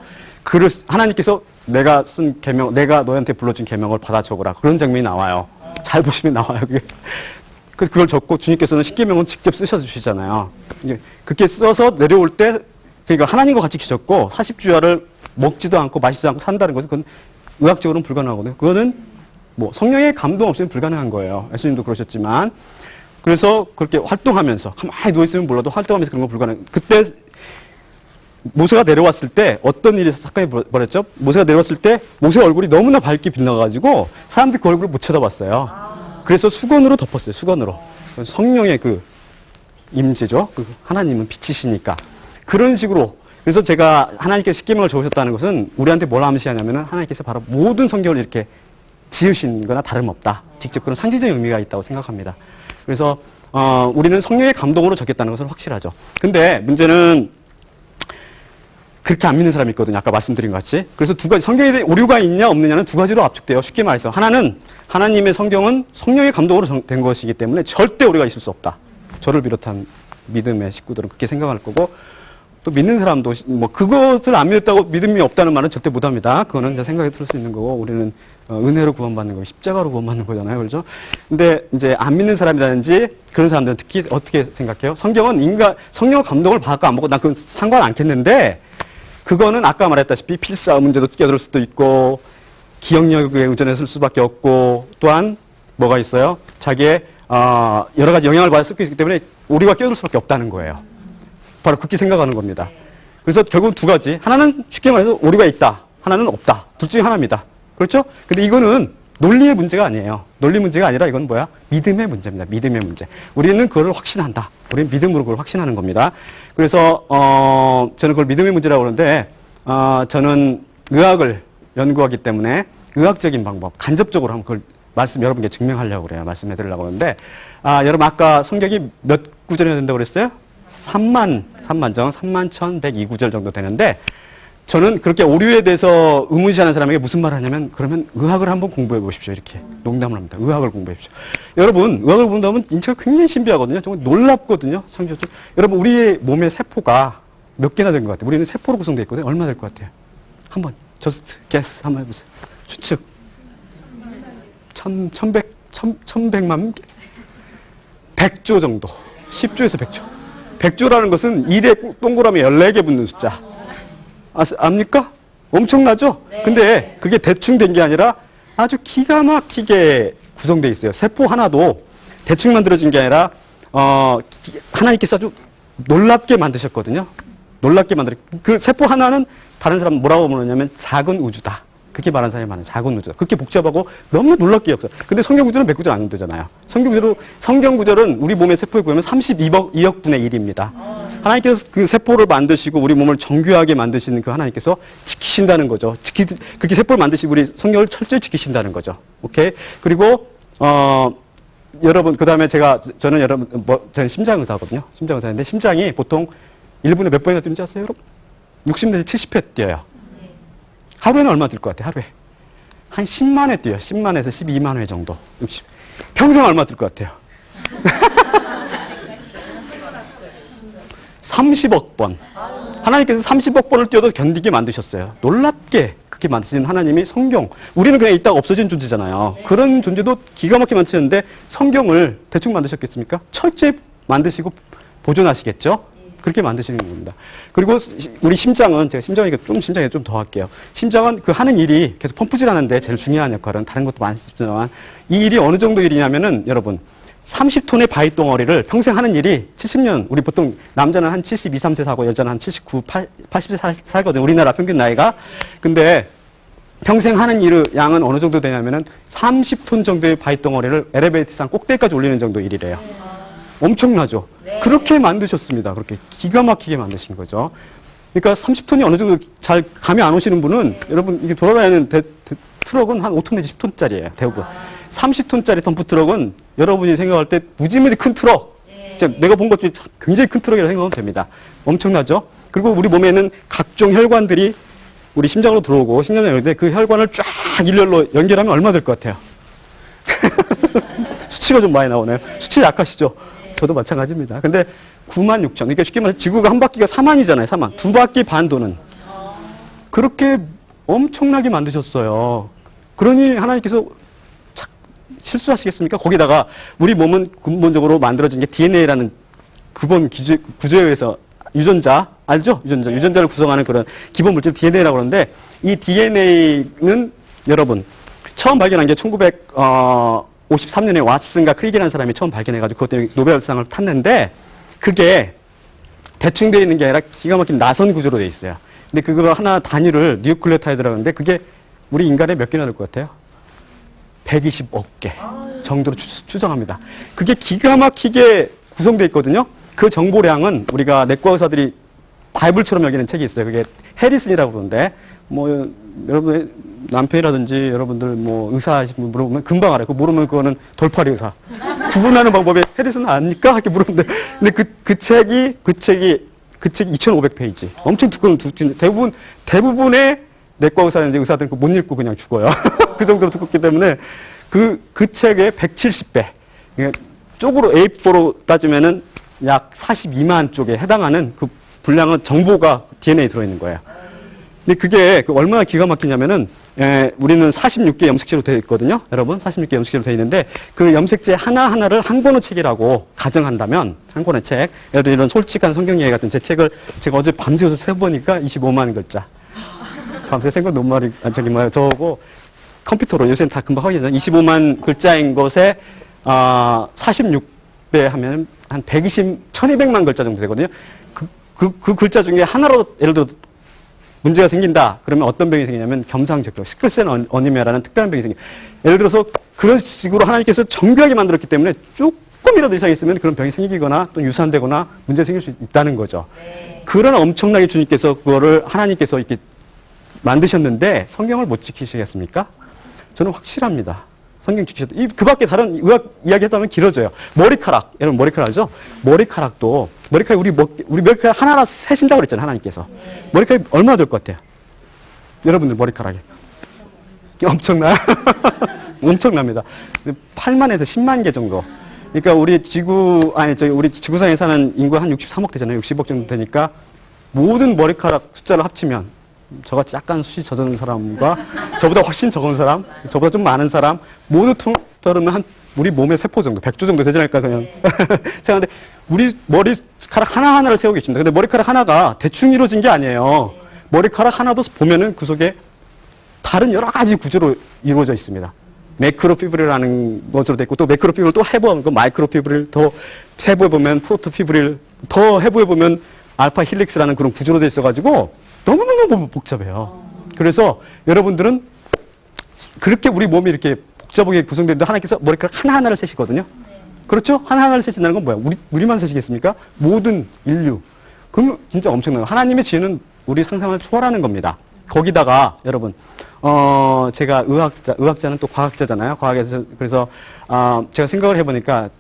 하나님께서 내가 쓴 계명, 내가 너한테 불러준 계명을 받아 적으라. 그런 장면이 나와요. 잘 보시면 나와요, 그게. 그걸 적고 주님께서는 십계명은 직접 쓰셔주시잖아요. 그렇게 써서 내려올 때, 그러니까 하나님과 같이 계셨고, 40주야를 먹지도 않고 마시지도 않고 산다는 것은 그건 의학적으로는 불가능하거든요. 그거는 뭐 성령의 감동 없이는 불가능한 거예요. 예수님도 그러셨지만. 그래서 그렇게 활동하면서 가만히 누워있으면 몰라도 활동하면서 그런 건 불가능. 그때 모세가 내려왔을 때 어떤 일이 사건이 벌어졌죠? 모세가 내려왔을 때 모세 얼굴이 너무나 밝게 빛나가지고 사람들이 그 얼굴을 못 쳐다봤어요. 그래서 수건으로 덮었어요. 수건으로. 성령의 그 임재죠. 그 하나님은 빛이시니까. 그런 식으로. 그래서 제가 하나님께서 십계명을 적으셨다는 것은 우리한테 뭘 암시하냐면은 하나님께서 바로 모든 성경을 이렇게 지으신 거나 다름없다. 직접 그런 상징적인 의미가 있다고 생각합니다. 그래서 우리는 성령의 감동으로 적겠다는 것은 확실하죠. 근데 문제는 그렇게 안 믿는 사람이 있거든요. 아까 말씀드린 것 같이. 그래서 두 가지, 성경에 대해 오류가 있냐 없느냐는 두 가지로 압축돼요. 쉽게 말해서. 하나는 하나님의 성경은 성령의 감동으로 된 것이기 때문에 절대 오류가 있을 수 없다. 저를 비롯한 믿음의 식구들은 그렇게 생각할 거고, 또 믿는 사람도 뭐 그것을 안 믿었다고 믿음이 없다는 말은 절대 못 합니다. 그거는 제 생각에 들을 수 있는 거고, 우리는 은혜로 구원받는 거고, 십자가로 구원받는 거잖아요. 그렇죠? 근데 이제 안 믿는 사람이라든지 그런 사람들은 특히 어떻게 생각해요? 성경은 성령 감동을 받고 안 받고 난 그건 상관 않겠는데, 그거는 아까 말했다시피 필사 문제도 끼어들 수도 있고, 기억력에 의존했을 수밖에 없고, 또한 뭐가 있어요? 자기의 여러 가지 영향을 받을 수 있기 때문에 오류가 끼어들 수밖에 없다는 거예요. 바로 그렇게 생각하는 겁니다. 그래서 결국 두 가지. 하나는 쉽게 말해서 오류가 있다. 하나는 없다. 둘 중에 하나입니다. 그렇죠? 근데 이거는 논리의 문제가 아니에요. 논리 문제가 아니라 이건 뭐야? 믿음의 문제입니다. 믿음의 문제. 우리는 그걸 확신한다. 우리는 믿음으로 그걸 확신하는 겁니다. 그래서 저는 그걸 믿음의 문제라고 그러는데 저는 의학을 연구하기 때문에 의학적인 방법, 간접적으로 한번 그걸 여러분께 증명하려고 그래요. 말씀해 드리려고 하는데 여러분 아까 성경이 몇 구절이나 된다고 그랬어요? 31,102구절 정도 되는데, 저는 그렇게 오류에 대해서 의문시하는 사람에게 무슨 말을 하냐면, 그러면 의학을 한번 공부해 보십시오. 이렇게 농담을 합니다. 의학을 공부해 보십시오. 여러분, 의학을 공부하면 인체가 굉장히 신비하거든요. 정말 놀랍거든요. 상식적으로. 여러분, 우리의 몸의 세포가 몇 개나 된 것 같아요? 우리는 세포로 구성되어 있거든요. 얼마 될 것 같아요? 한번, just guess 한번 해보세요. 추측. 1,100만 개? 100조 정도. 10조에서 100조. 100조라는 것은 1에 동그라미 14개 붙는 숫자. 압니까? 엄청나죠? 네. 근데 그게 대충 된 게 아니라 아주 기가 막히게 구성되어 있어요. 세포 하나도 대충 만들어진 게 아니라 하나님께서 아주 놀랍게 만드셨거든요. 놀랍게 그 세포 하나는 다른 사람은 뭐라고 부르냐면 작은 우주다. 그렇게 말하는 사람이 많아요. 작은 우주다. 그렇게 복잡하고 너무 놀랍게 없어요. 근데 성경 구조는 100구절 안 되잖아요. 성경 구조는 우리 몸의 세포에 보면 32억 분의 1입니다. 하나님께서 그 세포를 만드시고 우리 몸을 정교하게 만드시는 그 하나님께서 지키신다는 거죠. 그렇게 세포를 만드시고 우리 성경을 철저히 지키신다는 거죠. 오케이? 그리고 여러분 그다음에 저는 심장의사거든요. 심장의사인데 심장이 보통 1분에 몇 번이나 뛰는지 아세요, 여러분? 60내지 70회 뛰어요. 하루에는 얼마 뛸 것 같아요? 하루에 한 10만 회 뛰어요. 10만에서 12만 회 정도. 60. 평생 얼마 뛸 것 같아요? 30억 번. 하나님께서 30억 번을 뛰어도 견디게 만드셨어요. 놀랍게 그렇게 만드신 하나님이 성경. 우리는 그냥 있다가 없어진 존재잖아요. 그런 존재도 기가 막히게 만드셨는데 성경을 대충 만드셨겠습니까? 철저히 만드시고 보존하시겠죠? 그렇게 만드시는 겁니다. 그리고 우리 심장은, 제가 심장에 좀 더 할게요. 심장은 그 하는 일이 계속 펌프질 하는데 제일 중요한 역할은 다른 것도 많지만 이 일이 어느 정도 일이냐면은 여러분 30톤의 바위 덩어리를 평생 하는 일이 70년, 우리 보통 남자는 한 72, 3세 사고 여자는 한 79, 80세 살거든요. 우리나라 평균 나이가. 근데 평생 하는 일의 양은 어느 정도 되냐면은 30톤 정도의 바위 덩어리를 엘리베이터상 꼭대기까지 올리는 정도 일이래요. 엄청나죠? 네. 그렇게 만드셨습니다. 그렇게 기가 막히게 만드신 거죠. 그러니까 30톤이 어느 정도 잘 감이 안 오시는 분은 여러분 이게 돌아다니는 트럭은 한 5톤 내지 10톤짜리예요. 대부분. 30톤짜리 덤프 트럭은 여러분이 생각할 때 무지무지 큰 트럭. 진짜 내가 본 것 중에 굉장히 큰 트럭이라고 생각하면 됩니다. 엄청나죠? 그리고 우리 몸에는 각종 혈관들이 우리 심장으로 들어오고 심장에 열는데 그 혈관을 쫙 일렬로 연결하면 얼마 될 것 같아요? 수치가 좀 많이 나오네요. 수치 약하시죠? 저도 마찬가지입니다. 근데 96,000. 그러니까 쉽게 말해서 지구가 한 바퀴가 4만이잖아요. 4만. 두 바퀴 반 도는. 그렇게 엄청나게 만드셨어요. 그러니 하나님께서 실수하시겠습니까? 거기다가 우리 몸은 근본적으로 만들어진 게 DNA라는 기본 구조에 의해서 유전자, 알죠? 유전자를 구성하는 그런 기본 물질 DNA라고 그러는데 이 DNA는 여러분 처음 발견한 게 1953년에 왓슨과 크릭이라는 사람이 처음 발견해가지고 그것 때문에 노벨상을 탔는데 그게 대충 되어 있는 게 아니라 기가 막힌 나선 구조로 되어 있어요. 근데 그거 하나 단위를 뉴클레오타이드라고 하는데 그게 우리 인간에 몇 개나 될 것 같아요? 120억 개 정도로 추정합니다. 그게 기가 막히게 구성되어 있거든요. 그 정보량은 우리가 내과 의사들이 바이블처럼 여기는 책이 있어요. 그게 해리슨이라고 그러는데 뭐 여러분의 남편이라든지 여러분들 뭐 의사하신 분 물어보면 금방 알아요. 그거 모르면 그거는 돌팔이 의사. 구분하는 방법에 해리슨 아닙니까? 이렇게 물어보는데 근데 그 책이 2,500페이지. 엄청 두꺼운 대부분의 내과 의사들은 그거 못 읽고 그냥 죽어요. 그 정도로 두껍기 때문에 그 책의 170배. 쪽으로 A4로 따지면은 약 42만 쪽에 해당하는 그 분량은 정보가 DNA에 들어있는 거예요. 근데 그게 얼마나 기가 막히냐면은, 우리는 46개 염색체로 되어 있거든요. 여러분, 46개 염색체로 되어 있는데, 그 염색체 하나하나를 한 권의 책이라고 가정한다면, 한 권의 책, 예를 들어 이런 솔직한 성경 이야기 같은 제 책을 제가 어제 밤새워서 세보니까 25만 글자. 밤새 생각 너무 말이, 저거 컴퓨터로 요새는 다 금방 확인하잖아요. 25만 글자인 것에, 46배 하면 한 1200만 글자 정도 되거든요. 그 글자 중에 하나로 예를 들어 문제가 생긴다. 그러면 어떤 병이 생기냐면 겸상적격, 시클셀 어니미아라는 특별한 병이 생겨요. 예를 들어서 그런 식으로 하나님께서 정교하게 만들었기 때문에 조금이라도 이상이 있으면 그런 병이 생기거나 또 유산되거나 문제가 생길 수 있다는 거죠. 네. 그러나 엄청나게 주님께서 그거를 하나님께서 이렇게 만드셨는데 성경을 못 지키시겠습니까? 저는 확실합니다. 성경 지키셔도. 그 밖에 다른 의학 이야기 했다면 길어져요. 머리카락. 여러분 머리카락 알죠? 머리카락도, 우리 머리카락 하나하나 세신다고 그랬잖아요. 하나님께서. 머리카락이 얼마나 될 것 같아요? 여러분들 머리카락이. 엄청나요? 엄청납니다. 8만에서 10만 개 정도. 그러니까 우리 지구상에 사는 인구 한 63억 되잖아요. 60억 정도 되니까 모든 머리카락 숫자를 합치면 저같이 약간 숱이 젖은 사람과 저보다 훨씬 적은 사람, 저보다 좀 많은 사람, 모두 통틀으면 우리 몸의 세포 정도, 100조 정도 되지 않을까, 그냥. 생각하는데, 우리 머리카락 하나하나를 세우고 있습니다. 근데 머리카락 하나가 대충 이루어진 게 아니에요. 머리카락 하나도 보면은 그 속에 다른 여러 가지 구조로 이루어져 있습니다. 매크로피브릴이라는 것으로 되어 있고, 또 매크로피브릴 또 해부하면 그 마이크로피브릴, 더 세부해보면 프로토피브릴, 더 해부해보면 알파 힐릭스라는 그런 구조로 되어 있어가지고, 너무너무 복잡해요. 그래서 여러분들은 그렇게 우리 몸이 이렇게 복잡하게 구성되는데 하나님께서 머리카락 하나하나를 세시거든요. 그렇죠? 하나하나를 세신다는 건 뭐야? 우리만 세시겠습니까? 모든 인류. 그럼 진짜 엄청나요. 하나님의 지혜는 우리 상상을 초월하는 겁니다. 거기다가 여러분, 제가 의학자는 또 과학자잖아요. 과학에서 그래서 제가 생각을 해보니까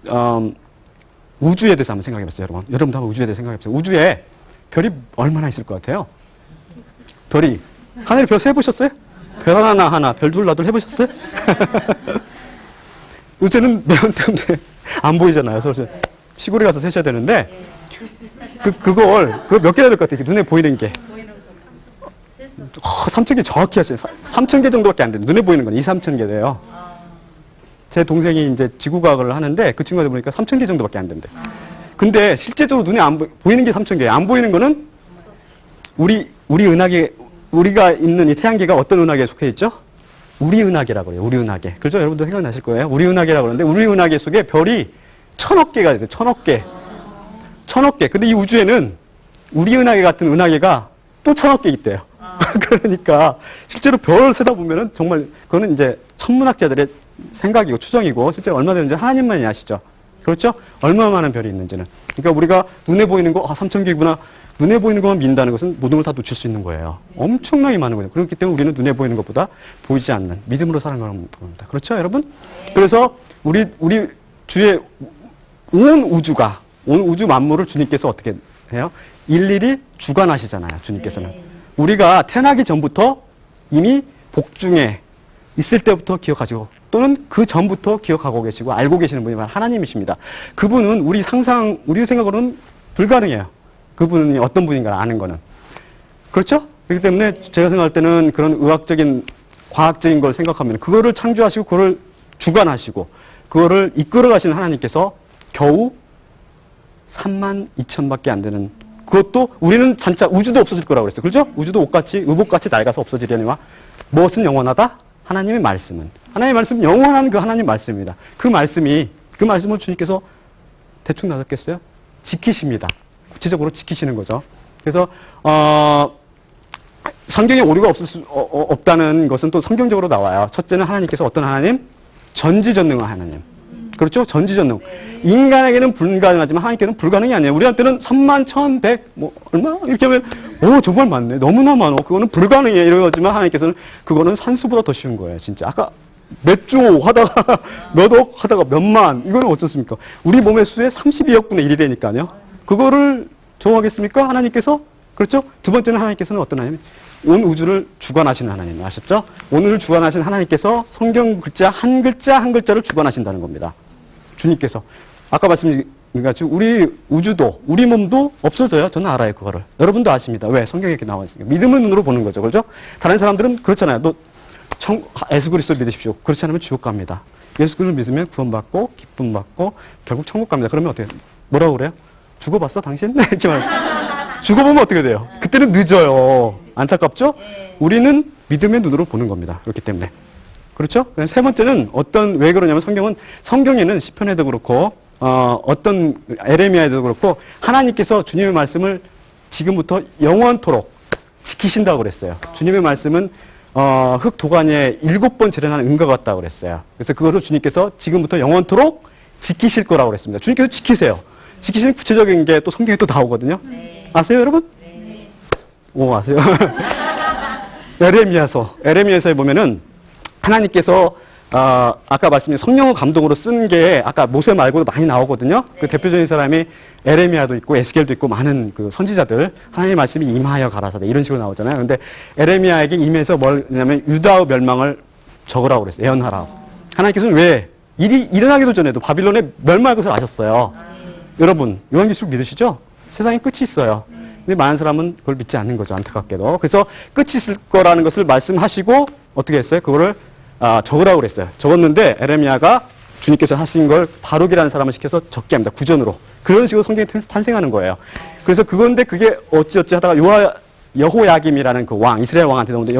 우주에 대해서 한번 생각해봤어요, 여러분. 여러분도 한번 우주에 대해서 생각해봤어요. 우주에 별이 얼마나 있을 것 같아요? 별이. 하늘에 별 세보셨어요? 별 하나, 별 둘, 나둘 해보셨어요? 요새는 매연 때문에 안 보이잖아요. 그래서 시골에 가서 세셔야 되는데, 그걸 몇 개나 될 것 같아요? 눈에 보이는 게. 3,000개 정확히 하시네. 3,000개 정도밖에 안 돼요. 눈에 보이는 건 2,000~3,000개 돼요. 제 동생이 이제 지구과학을 하는데 그 친구한테 보니까 3,000개 정도밖에 안 된대. 근데 실제적으로 눈에 보이는 게 3,000개예요. 안 보이는 거는 우리 우리가 있는 이 태양계가 어떤 은하계에 속해 있죠? 우리 은하계라고 그래요. 우리 은하계. 그렇죠? 여러분도 생각나실 거예요. 우리 은하계라고 그러는데 우리 은하계 속에 별이 1,000억 개가 있어요. 1,000억 개. 1,000억 개. 근데 이 우주에는 우리 은하계 같은 은하계가 또 1,000억 개 있대요. 그러니까 실제로 별을 세다 보면은 정말 그거는 이제 천문학자들의 생각이고 추정이고 실제 얼마 되는지 하나님만이 아시죠. 그렇죠? 얼마나 많은 별이 있는지는. 그러니까 우리가 눈에 보이는 거 3,000개구나. 눈에 보이는 것만 믿는다는 것은 모든 걸 다 놓칠 수 있는 거예요. 엄청나게 많은 거예요. 그렇기 때문에 우리는 눈에 보이는 것보다 보이지 않는 믿음으로 살아가는 겁니다. 그렇죠, 여러분? 그래서 우리 주의 온 우주 만물을 주님께서 어떻게 해요? 일일이 주관하시잖아요, 주님께서는. 우리가 태어나기 전부터 이미 복중에 있을 때부터 기억하시고 또는 그 전부터 기억하고 계시고 알고 계시는 분이 바로 하나님이십니다. 그분은 우리 생각으로는 불가능해요. 그분이 어떤 분인가 아는 거는. 그렇죠? 그렇기 때문에 제가 생각할 때는 그런 의학적인, 과학적인 걸 생각하면 그거를 창조하시고 그거를 주관하시고 그거를 이끌어 가시는 하나님께서 겨우 32,000밖에 안 되는, 그것도 우리는 진짜 우주도 없어질 거라고 그랬어요. 그렇죠? 우주도 의복같이 낡아서 없어지려니와 무엇은 영원하다? 하나님의 말씀은. 하나님의 말씀은 영원한 그 하나님 말씀입니다. 그 말씀을 주님께서 대충 놔뒀겠어요? 지키십니다. 구체적으로 지키시는 거죠. 그래서 성경에 오류가 없다는 것은 또 성경적으로 나와요. 첫째는 하나님께서 어떤 하나님? 전지전능한 하나님. 그렇죠? 전지전능. 인간에게는 불가능하지만 하나님께는 불가능이 아니에요. 우리한테는 3만 1,100 뭐 얼마? 이렇게 하면 정말 많네. 너무나 많어. 그거는 불가능해. 이러지만 하나님께서는 그거는 산수보다 더 쉬운 거예요. 진짜. 아까 몇 조 하다가 몇 억 하다가 몇만 이거는 어떻습니까? 우리 몸의 수의 32억 분의 1이라니까요. 그거를 정하겠습니까? 하나님께서? 그렇죠? 두 번째는 하나님께서는 어떤 하나님? 온 우주를 주관하시는 하나님 아셨죠? 오늘 주관하신 하나님께서 성경 글자 한 글자를 주관하신다는 겁니다. 주님께서. 아까 말씀드린 같이 우리 우주도 우리 몸도 없어져요. 저는 알아요. 그거를. 여러분도 아십니다. 왜? 성경에 이렇게 나와 있으니까. 믿음의 눈으로 보는 거죠. 그렇죠? 다른 사람들은 그렇잖아요. 예수 그리스도를 믿으십시오. 그렇지 않으면 지옥 갑니다. 예수 그리스도를 믿으면 구원받고 기쁨 받고 결국 천국 갑니다. 그러면 어떻게 해요? 뭐라고 그래요? 죽어봤어 당신? 이렇게 말해요. 죽어보면 어떻게 돼요? 그때는 늦어요. 안타깝죠? 우리는 믿음의 눈으로 보는 겁니다. 그렇기 때문에. 그렇죠? 세 번째는 왜 그러냐면 성경에는 시편에도 그렇고, 어떤 에레미야에도 그렇고, 하나님께서 주님의 말씀을 지금부터 영원토록 지키신다고 그랬어요. 주님의 말씀은, 흙 도가니에 7번 재련하는 은과 같다고 그랬어요. 그래서 그것을 주님께서 지금부터 영원토록 지키실 거라고 그랬습니다. 주님께서 지키세요. 지키시는 구체적인 게 또 성경에 또 나오거든요. 네. 아세요, 여러분? 네. 오, 아세요? 에레미야서에 보면은 하나님께서 아까 말씀드린 성령의 감동으로 쓴 게 아까 모세 말고도 많이 나오거든요. 네. 그 대표적인 사람이 에레미야도 있고 에스겔도 있고 많은 그 선지자들 하나님의 말씀이 임하여 가라사대 이런 식으로 나오잖아요. 근데 에레미야에게 임해서 뭐냐면 유다의 멸망을 적으라고 그랬어요. 예언하라고. 하나님께서는 왜 일이 일어나기도 전에도 바빌론에 멸망할 것을 아셨어요. 여러분, 요한계시록 믿으시죠? 세상에 끝이 있어요. 근데 많은 사람은 그걸 믿지 않는 거죠. 안타깝게도. 그래서 끝이 있을 거라는 것을 말씀하시고 어떻게 했어요? 그거를 적으라고 그랬어요. 적었는데 에레미야가 주님께서 하신 걸 바룩이라는 사람을 시켜서 적게 합니다. 구전으로. 그런 식으로 성경이 탄생하는 거예요. 그래서 그게 어찌어찌 하다가 여호야김이라는 그 왕, 이스라엘 왕한테 나오는데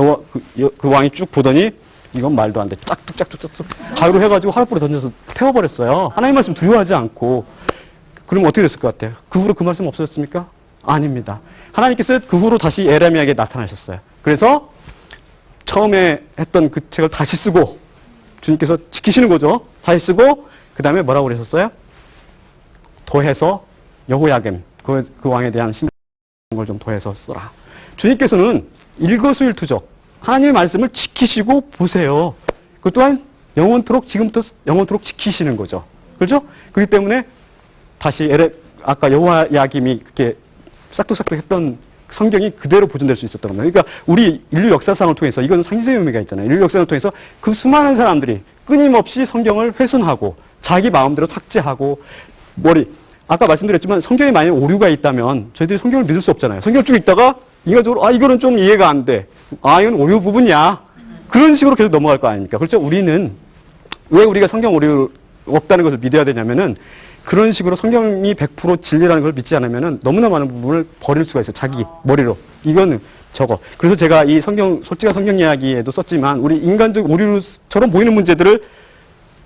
그 왕이 쭉 보더니 이건 말도 안 돼. 짝뚝짝뚝 가위로 해가지고 하룻불에 던져서 태워버렸어요. 하나님 말씀 두려워하지 않고. 그럼 어떻게 됐을 것 같아요? 그 후로 그 말씀 없어졌습니까? 아닙니다. 하나님께서 그 후로 다시 에레미야에게 나타나셨어요. 그래서 처음에 했던 그 책을 다시 쓰고 주님께서 지키시는 거죠. 다시 쓰고 그 다음에 뭐라고 그러셨어요? 더해서 여호야김 그 왕에 대한 신걸 좀 더해서 써라. 주님께서는 일거수일투족 하나님의 말씀을 지키시고 보세요. 그 또한 영원토록 지금부터 영원토록 지키시는 거죠. 그렇죠? 그렇기 때문에 다시 아까 여호야김이 그렇게 싹둑싹둑 했던 성경이 그대로 보존될 수 있었던 겁니다. 그러니까 우리 인류 역사상을 통해서 이건 상징적인 의미가 있잖아요. 인류 역사를 통해서 그 수많은 사람들이 끊임없이 성경을 훼손하고 자기 마음대로 삭제하고 아까 말씀드렸지만 성경에 만약 오류가 있다면 저희들이 성경을 믿을 수 없잖아요. 성경을 쭉 읽다가 인간적으로 이거는 좀 이해가 안 돼. 이건 오류 부분이야. 그런 식으로 계속 넘어갈 거 아닙니까? 그렇죠? 우리는 왜 우리가 성경 오류 없다는 것을 믿어야 되냐면은 그런 식으로 성경이 100% 진리라는 걸 믿지 않으면 너무나 많은 부분을 버릴 수가 있어요. 자기 머리로. 이거는 저거. 그래서 제가 이 솔직한 성경 이야기에도 썼지만 우리 인간적 오류처럼 보이는 문제들을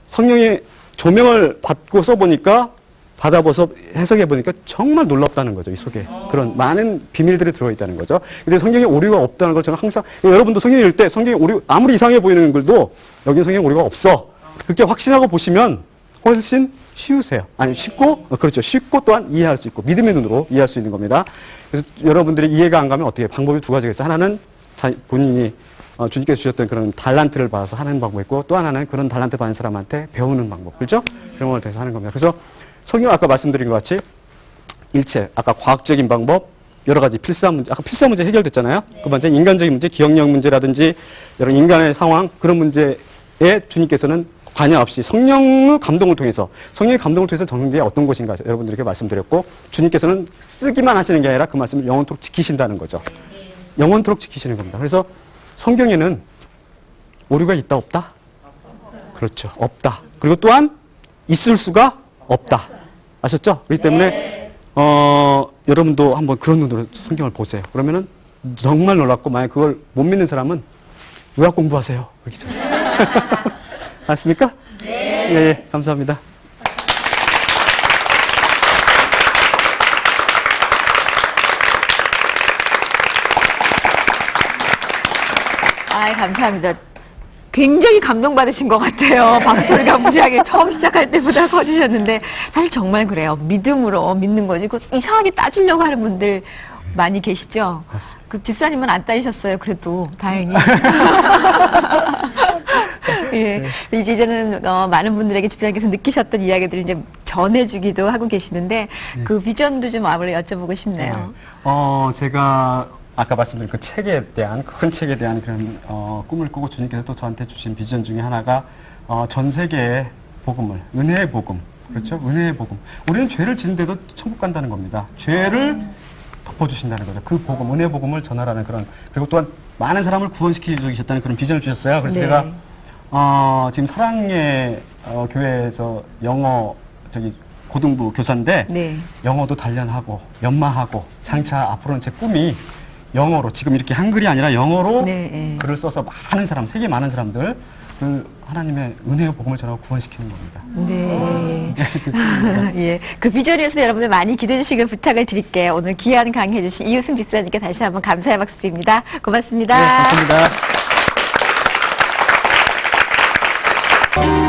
성령의 조명을 받고 써보니까 받아봐서 해석해보니까 정말 놀랍다는 거죠. 이 속에. 그런 많은 비밀들이 들어있다는 거죠. 근데 성경에 오류가 없다는 걸 저는 항상 여러분도 성경 읽을 때 성경에 오류 아무리 이상해 보이는 글도 여기는 성경에 오류가 없어. 그렇게 확신하고 보시면 훨씬 쉬우세요. 그렇죠. 쉽고 또한 이해할 수 있고 믿음의 눈으로 이해할 수 있는 겁니다. 그래서 여러분들이 이해가 안 가면 어떻게 방법이 두 가지가 있어요. 하나는 본인이 주님께서 주셨던 그런 달란트를 받아서 하는 방법이 있고 또 하나는 그런 달란트 받은 사람한테 배우는 방법. 그렇죠? 그런 걸 통해서 하는 겁니다. 그래서 성경 아까 말씀드린 것 같이 일체 아까 과학적인 방법 여러 가지 필수한 문제 아까 필수한 문제 해결됐잖아요. 그 번째 인간적인 문제 기억력 문제라든지 여러 인간의 상황 그런 문제에 주님께서는 관여 없이 성령의 감동을 통해서 정리에 어떤 것인가 여러분들에게 말씀드렸고 주님께서는 쓰기만 하시는 게 아니라 그 말씀을 영원토록 지키신다는 거죠. 영원토록 지키시는 겁니다. 그래서 성경에는 오류가 있다 없다? 그렇죠. 없다. 그리고 또한 있을 수가 없다. 아셨죠? 그렇기 때문에 여러분도 한번 그런 눈으로 성경을 보세요. 그러면은 정말 놀랍고 만약 그걸 못 믿는 사람은 의학 공부하세요. 그렇게 맞습니까? 네. 예, 감사합니다. 아, 감사합니다. 굉장히 감동받으신 것 같아요. 박소리가 무지하게 처음 시작할 때보다 커지셨는데 사실 정말 그래요. 믿음으로 믿는 거지. 그 이상하게 따지려고 하는 분들 많이 계시죠? 맞습니다. 그 집사님은 안 따지셨어요. 그래도 다행히. 예. 이제는 많은 분들에게 집사님께서 느끼셨던 이야기들을 이제 전해주기도 하고 계시는데 그 비전도 좀 아무래도 여쭤보고 싶네요. 제가 아까 말씀드린 그 책에 대한 큰 책에 대한 그런 꿈을 꾸고 주님께서 또 저한테 주신 비전 중에 하나가 전 세계의 복음을 은혜의 복음 그렇죠? 은혜의 복음. 우리는 죄를 짓는데도 천국 간다는 겁니다. 죄를 덮어주신다는 거죠. 그 복음, 은혜의 복음을 전하라는 그런 그리고 또한 많은 사람을 구원시켜 주셨다는 그런 비전을 주셨어요. 그래서 네. 제가 지금 사랑의 교회에서 영어 고등부 교사인데 네. 영어도 단련하고 연마하고 장차 앞으로는 제 꿈이 영어로 지금 이렇게 한글이 아니라 영어로 네. 글을 써서 많은 사람, 세계 많은 사람들 하나님의 은혜의 복음을 전하고 구원시키는 겁니다. 네. 예. 그 비전에서 여러분들 많이 기도해 주시길 부탁을 드릴게요. 오늘 귀한 강의 해주신 이유승 집사님께 다시 한번 감사의 박수 드립니다. 고맙습니다. 네, 고맙습니다.